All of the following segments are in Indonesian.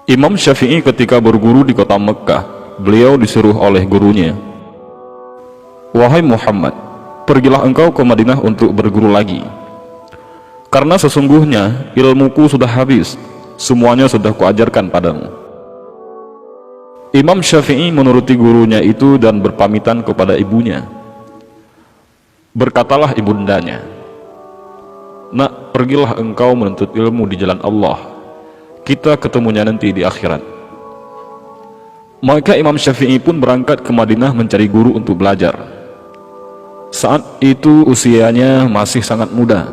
Imam Syafi'i ketika berguru di kota Mekkah, beliau disuruh oleh gurunya, "Wahai Muhammad, pergilah engkau ke Madinah untuk berguru lagi. Karena sesungguhnya ilmuku sudah habis, semuanya sudah kuajarkan padamu." Imam Syafi'i menuruti gurunya itu dan berpamitan kepada ibunya. Berkatalah ibundanya, "Nak, pergilah engkau menuntut ilmu di jalan Allah. Kita ketemunya nanti di akhirat." Maka Imam Syafi'i pun berangkat ke Madinah mencari guru untuk belajar. Saat itu usianya masih sangat muda.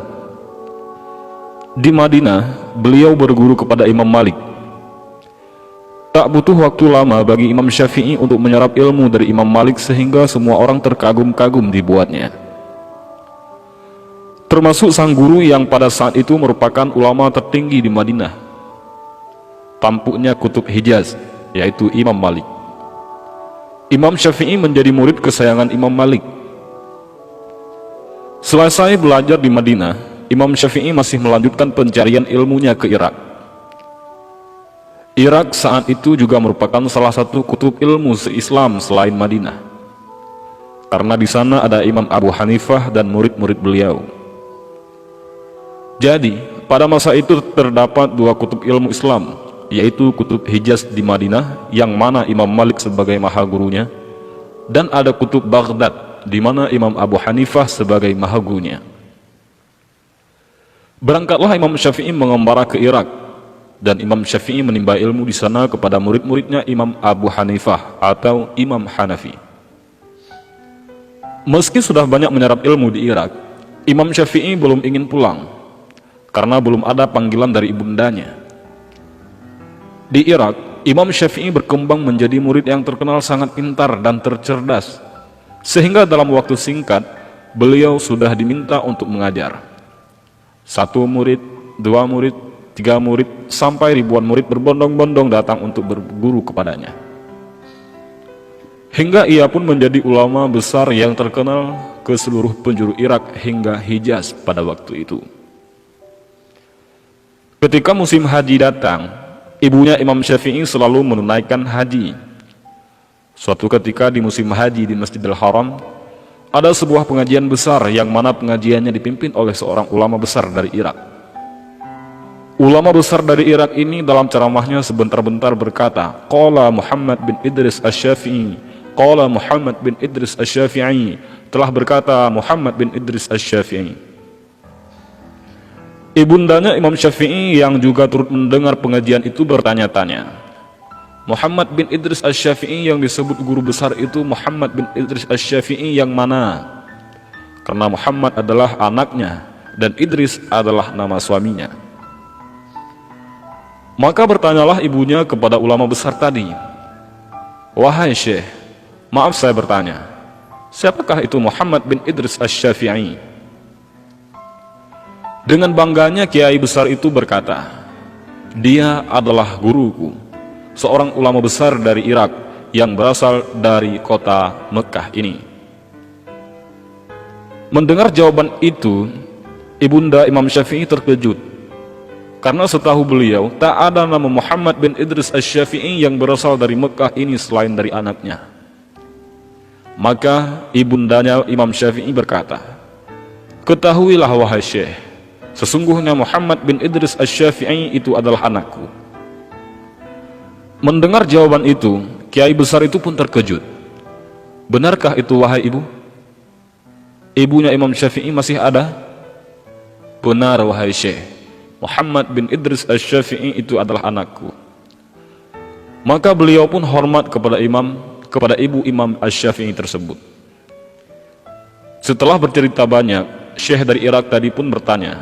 Di Madinah, beliau berguru kepada Imam Malik. Tak butuh waktu lama bagi Imam Syafi'i untuk menyerap ilmu dari Imam Malik sehingga semua orang terkagum-kagum dibuatnya. Termasuk sang guru yang pada saat itu merupakan ulama tertinggi di Madinah, tampuknya kutub Hijaz, yaitu Imam Malik. Imam Syafi'i menjadi murid kesayangan Imam Malik. Selesai belajar di Madinah, Imam Syafi'i masih melanjutkan pencarian ilmunya ke Irak. Irak saat itu juga merupakan salah satu kutub ilmu se-Islam selain Madinah, karena di sana ada Imam Abu Hanifah dan murid-murid beliau. Jadi, pada masa itu terdapat dua kutub ilmu Islam, yaitu kutub Hijaz di Madinah, yang mana Imam Malik sebagai maha gurunya, dan ada kutub Baghdad, di mana Imam Abu Hanifah sebagai maha gurunya. Berangkatlah Imam Syafi'i mengembara ke Irak, dan Imam Syafi'i menimba ilmu di sana kepada murid-muridnya Imam Abu Hanifah atau Imam Hanafi. Meski sudah banyak menyerap ilmu di Irak, Imam Syafi'i belum ingin pulang, karena belum ada panggilan dari ibundanya. Di Irak, Imam Syafi'i berkembang menjadi murid yang terkenal sangat pintar dan tercerdas, sehingga dalam waktu singkat, beliau sudah diminta untuk mengajar. 1 murid, 2 murid, 3 murid, sampai ribuan murid berbondong-bondong datang untuk berguru kepadanya. Hingga ia pun menjadi ulama besar yang terkenal ke seluruh penjuru Irak hingga Hijaz pada waktu itu. Ketika musim haji datang, ibunya Imam Syafi'i selalu menunaikan haji. Suatu ketika di musim haji di Masjidil Haram, ada sebuah pengajian besar yang mana pengajiannya dipimpin oleh seorang ulama besar dari Irak. Ulama besar dari Irak ini dalam ceramahnya sebentar-bentar berkata, "Qala Muhammad bin Idris Asy-Syafi'i, qala Muhammad bin Idris Asy-Syafi'i," telah berkata Muhammad bin Idris Asy-Syafi'i. Ibundanya Imam Syafi'i yang juga turut mendengar pengajian itu bertanya-tanya, "Muhammad bin Idris Asy-Syafi'i yang disebut guru besar itu Muhammad bin Idris Asy-Syafi'i yang mana?" Karena Muhammad adalah anaknya dan Idris adalah nama suaminya. Maka bertanyalah ibunya kepada ulama besar tadi, "Wahai Syekh, maaf saya bertanya, siapakah itu Muhammad bin Idris Asy-Syafi'i?" Dengan bangganya kiai besar itu berkata, "Dia adalah guruku, seorang ulama besar dari Irak yang berasal dari kota Mekkah ini." Mendengar jawaban itu, ibunda Imam Syafi'i terkejut, karena setahu beliau tak ada nama Muhammad bin Idris Asy-Syafi'i yang berasal dari Mekkah ini selain dari anaknya. Maka ibundanya Imam Syafi'i berkata, "Ketahuilah wahai Syekh, sesungguhnya Muhammad bin Idris Asy-Syafi'i itu adalah anakku." Mendengar jawaban itu, kiai besar itu pun terkejut. "Benarkah itu wahai ibu?" Ibunya Imam Syafi'i masih ada. "Benar wahai Syekh, Muhammad bin Idris Asy-Syafi'i itu adalah anakku." Maka beliau pun hormat kepada ibu Imam Asy-Syafi'i tersebut. Setelah bercerita banyak, Syekh dari Irak tadi pun bertanya,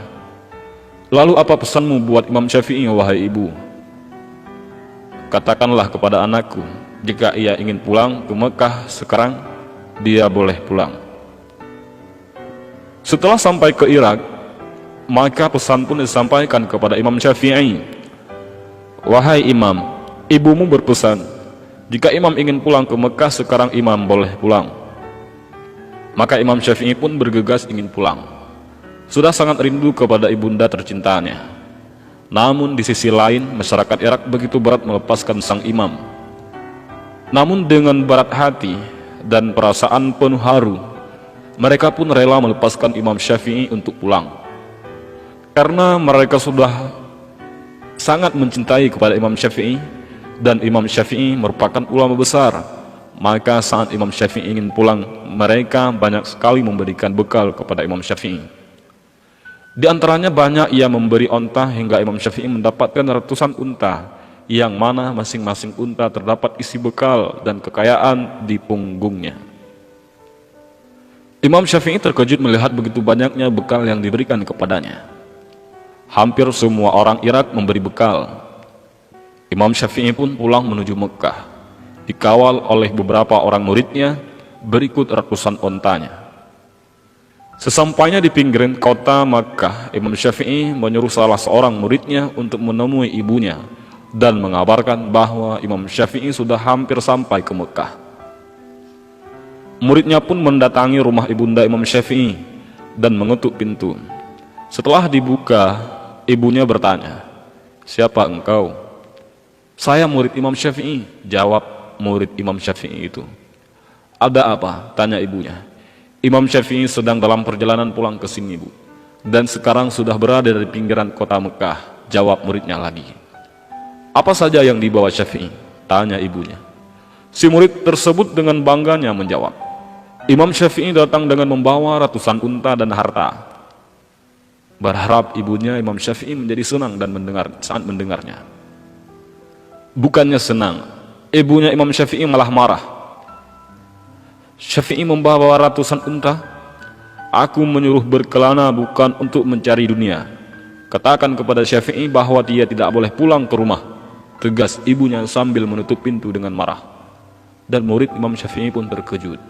"Lalu apa pesanmu buat Imam Syafi'i wahai ibu?" "Katakanlah kepada anakku, jika ia ingin pulang ke Mekah sekarang, dia boleh pulang." Setelah sampai ke Irak, maka pesan pun disampaikan kepada Imam Syafi'i, "Wahai Imam, ibumu berpesan, jika Imam ingin pulang ke Mekah sekarang, Imam boleh pulang." Maka Imam Syafi'i pun bergegas ingin pulang. Sudah sangat rindu kepada ibunda tercintanya. Namun di sisi lain, masyarakat Irak begitu berat melepaskan sang imam. Namun dengan berat hati dan perasaan penuh haru, mereka pun rela melepaskan Imam Syafi'i untuk pulang. Karena mereka sudah sangat mencintai kepada Imam Syafi'i, dan Imam Syafi'i merupakan ulama besar, maka saat Imam Syafi'i ingin pulang, mereka banyak sekali memberikan bekal kepada Imam Syafi'i. Di antaranya banyak ia memberi onta hingga Imam Syafi'i mendapatkan ratusan unta, yang mana masing-masing unta terdapat isi bekal dan kekayaan di punggungnya. Imam Syafi'i terkejut melihat begitu banyaknya bekal yang diberikan kepadanya. Hampir semua orang Irak memberi bekal. Imam Syafi'i pun pulang menuju Mekah, dikawal oleh beberapa orang muridnya, berikut ratusan ontanya. Sesampainya di pinggiran kota Makkah, Imam Syafi'i menyuruh salah seorang muridnya untuk menemui ibunya dan mengabarkan bahwa Imam Syafi'i sudah hampir sampai ke Mekah. Muridnya pun mendatangi rumah ibunda Imam Syafi'i dan mengetuk pintu. Setelah dibuka, ibunya bertanya, "Siapa engkau?" "Saya murid Imam Syafi'i," jawab murid Imam Syafi'i itu. "Ada apa?" tanya ibunya. "Imam Syafi'i sedang dalam perjalanan pulang ke sini, Bu, dan sekarang sudah berada di pinggiran kota Mekah," jawab muridnya lagi. "Apa saja yang dibawa Syafi'i?" tanya ibunya. Si murid tersebut dengan bangganya menjawab, "Imam Syafi'i datang dengan membawa ratusan unta dan harta." Berharap ibunya Imam Syafi'i menjadi senang dan saat mendengarnya. Bukannya senang, ibunya Imam Syafi'i malah marah. "Syafi'i membawa ratusan unta? Aku menyuruh berkelana bukan untuk mencari dunia. Katakan kepada Syafi'i bahwa dia tidak boleh pulang ke rumah," tegas ibunya sambil menutup pintu dengan marah. Dan murid Imam Syafi'i pun terkejut.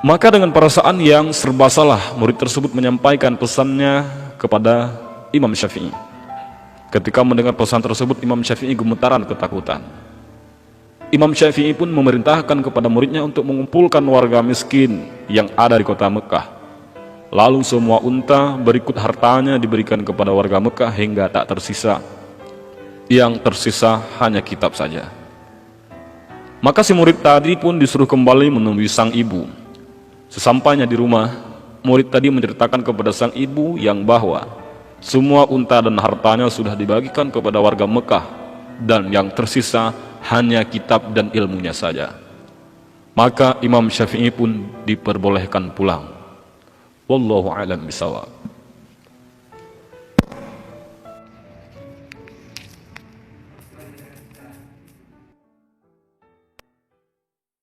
Maka dengan perasaan yang serba salah, murid tersebut menyampaikan pesannya kepada Imam Syafi'i. Ketika mendengar pesan tersebut, Imam Syafi'i gemetaran ketakutan. Imam Syafi'i pun memerintahkan kepada muridnya untuk mengumpulkan warga miskin yang ada di kota Mekah. Lalu semua unta berikut hartanya diberikan kepada warga Mekah hingga tak tersisa. Yang tersisa hanya kitab saja. Maka si murid tadi pun disuruh kembali menemui sang ibu. Sesampainya di rumah, murid tadi menceritakan kepada sang ibu yang bahwa semua unta dan hartanya sudah dibagikan kepada warga Mekah, dan yang tersisa hanya kitab dan ilmunya saja. Maka Imam Syafi'i pun diperbolehkan pulang. Wallahu a'lam bishawab.